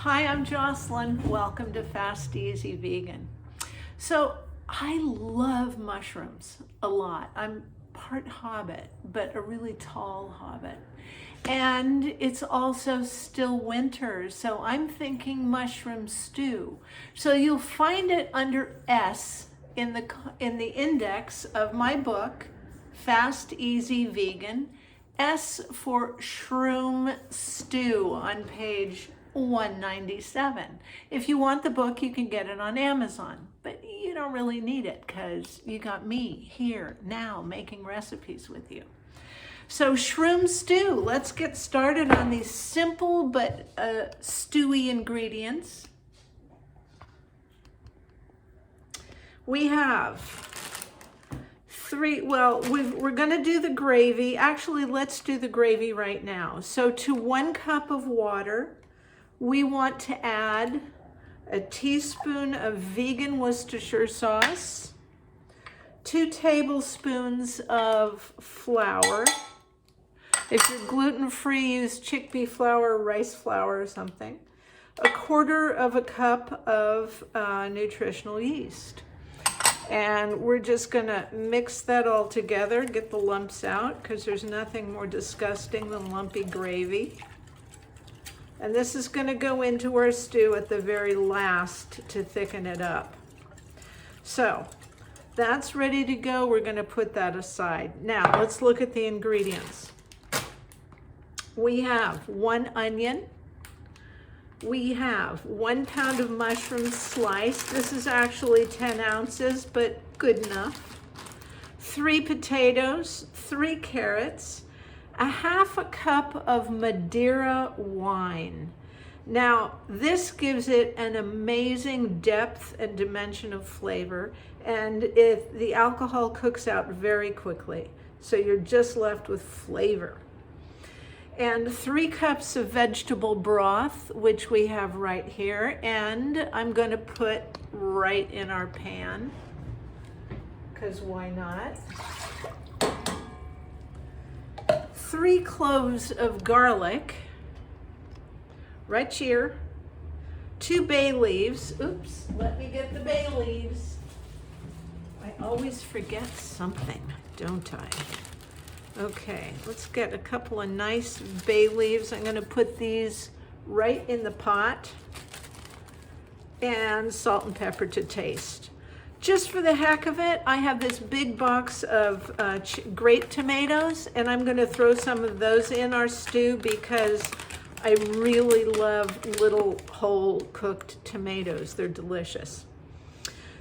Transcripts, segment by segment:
Hi, I'm Jocelyn. Welcome to Fast Easy Vegan. So I love mushrooms a lot. I'm part hobbit, but a really tall hobbit. And it's also still winter, so I'm thinking mushroom stew. So you'll find it under S in the index of my book, Fast Easy Vegan. S for Shroom Stew on page 197. If you want the book, you can get it on Amazon, but you don't really need it because you got me here now making recipes with you. So Shroom Stew, let's get started on these simple but stewy ingredients. We have we're going to do the gravy. Actually, let's do the gravy right now. So to 1 cup of water, we want to add a teaspoon of vegan Worcestershire sauce, 2 tablespoons of flour. If you're gluten-free, use chickpea flour, rice flour, or something. 1/4 cup of nutritional yeast. And we're just gonna mix that all together, get the lumps out, because there's nothing more disgusting than lumpy gravy. And this is gonna go into our stew at the very last to thicken it up. So that's ready to go. We're gonna put that aside. Now let's look at the ingredients. We have 1 onion. We have 1 pound of mushrooms sliced. This is actually 10 ounces, but good enough. 3 potatoes, 3 carrots, 1/2 cup of Madeira wine. Now, this gives it an amazing depth and dimension of flavor, and the alcohol cooks out very quickly, so you're just left with flavor. And 3 cups of vegetable broth, which we have right here, and I'm going to put right in our pan, because why not? 3 cloves of garlic, right here. 2 bay leaves. Oops, let me get the bay leaves. I always forget something, don't I? Okay, let's get a couple of nice bay leaves. I'm going to put these right in the pot, and salt and pepper to taste. Just for the heck of it, I have this big box of grape tomatoes, and I'm going to throw some of those in our stew because I really love little whole cooked tomatoes. They're delicious.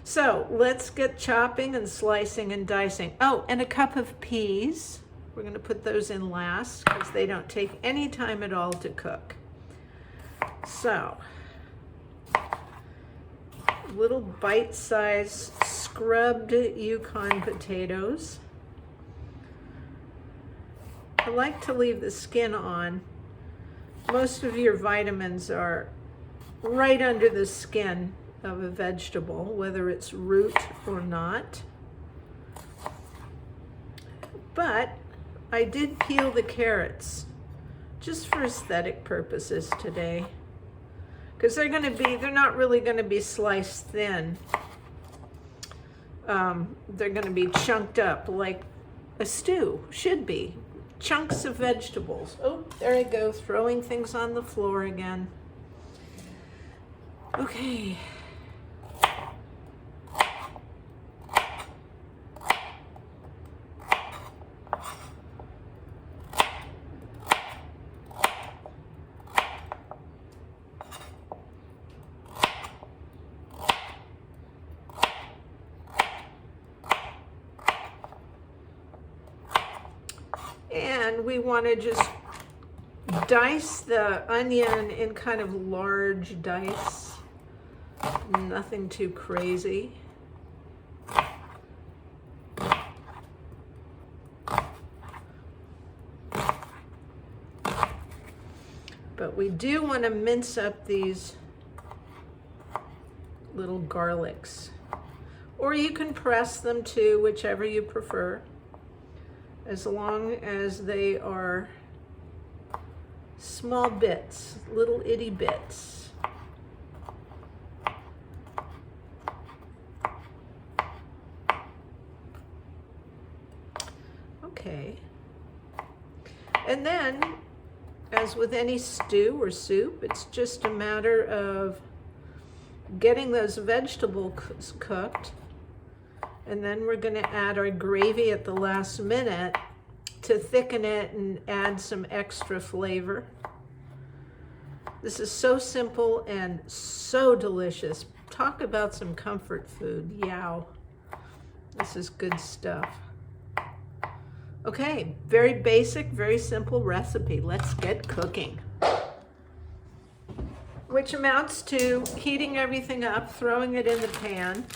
So let's get chopping and slicing and dicing. Oh, and a cup of peas. We're going to put those in last because they don't take any time at all to cook. So, little bite-sized scrubbed Yukon potatoes. I like to leave the skin on. Most of your vitamins are right under the skin of a vegetable, whether it's root or not. But I did peel the carrots just for aesthetic purposes today, because they're not really going to be sliced thin. They're going to be chunked up like a stew should be. Chunks of vegetables. Oh, there I go, throwing things on the floor again. Okay. And we want to just dice the onion in kind of large dice, nothing too crazy. But we do want to mince up these little garlics, or you can press them too, whichever you prefer, as long as they are small bits, little itty bits. saute. And then, as with any stew or soup, it's just a matter of getting those vegetables cooked. And then we're going to add our gravy at the last minute to thicken it and add some extra flavor. This is so simple and so delicious. Talk about some comfort food. Yow. This is good stuff. Okay, very basic, very simple recipe. Let's get cooking. Which amounts to heating everything up, throwing it in the pan.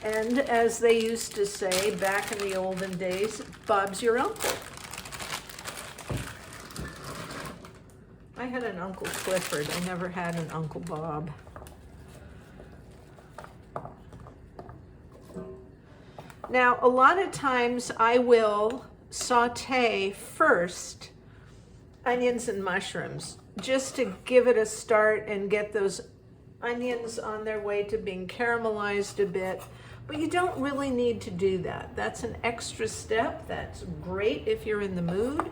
And as they used to say back in the olden days, Bob's your uncle. I had an Uncle Clifford. I never had an Uncle Bob. Now, a lot of times I will saute first onions and mushrooms just to give it a start and get those onions on their way to being caramelized a bit. But you don't really need to do that. That's an extra step. That's great if you're in the mood,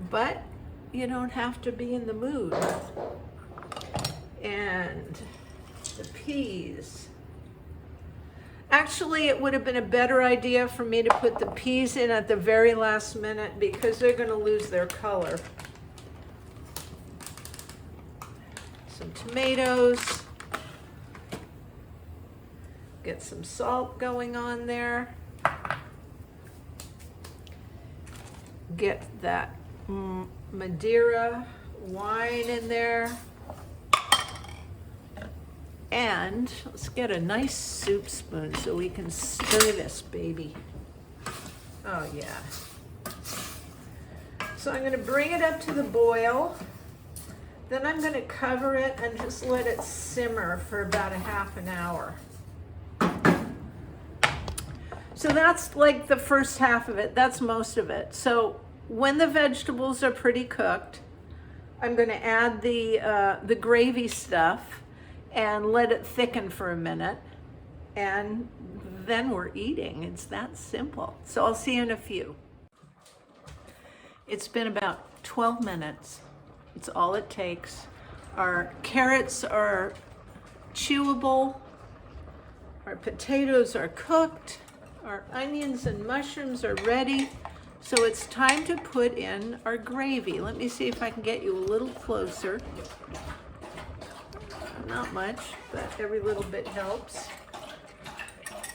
but you don't have to be in the mood. And the peas. Actually, it would have been a better idea for me to put the peas in at the very last minute because they're going to lose their color. Some tomatoes. Get some salt going on there. Get that Madeira wine in there. And let's get a nice soup spoon so we can stir this baby. Oh yeah. So I'm going to bring it up to the boil. Then I'm going to cover it and just let it simmer for about a half an hour. So that's like the first half of it. That's most of it. So when the vegetables are pretty cooked, I'm going to add the gravy stuff and let it thicken for a minute, and then we're eating. It's that simple. So I'll see you in a few. It's been about 12 minutes. It's all it takes. Our carrots are chewable. Our potatoes are cooked. Our onions and mushrooms are ready. So it's time to put in our gravy. Let me see if I can get you a little closer. Not much, but every little bit helps.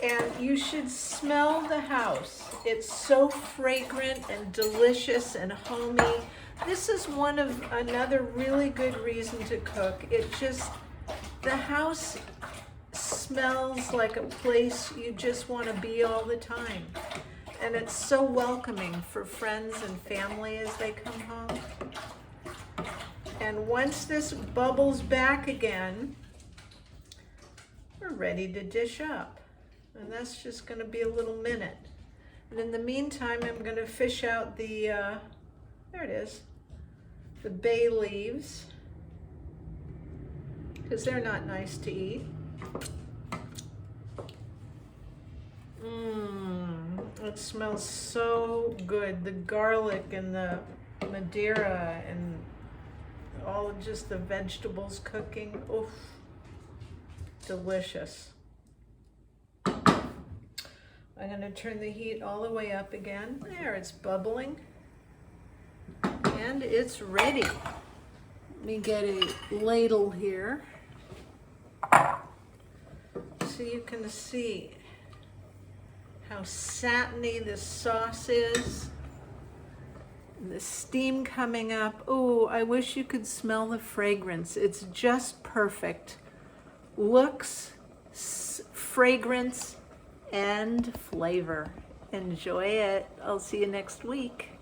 And you should smell the house. It's so fragrant and delicious and homey. This is another really good reason to cook. The house smells like a place you just want to be all the time. And it's so welcoming for friends and family as they come home. And once this bubbles back again, we're ready to dish up. And that's just going to be a little minute. And in the meantime, I'm going to fish out there it is, the bay leaves, because they're not nice to eat. It smells so good. The garlic and the Madeira and all of just the vegetables cooking. Oof, delicious. I'm going to turn the heat all the way up again. There, it's bubbling. And it's ready. Let me get a ladle here so you can see how satiny this sauce is. And the steam coming up. Oh, I wish you could smell the fragrance. It's just perfect. Looks, fragrance, and flavor. Enjoy it. I'll see you next week.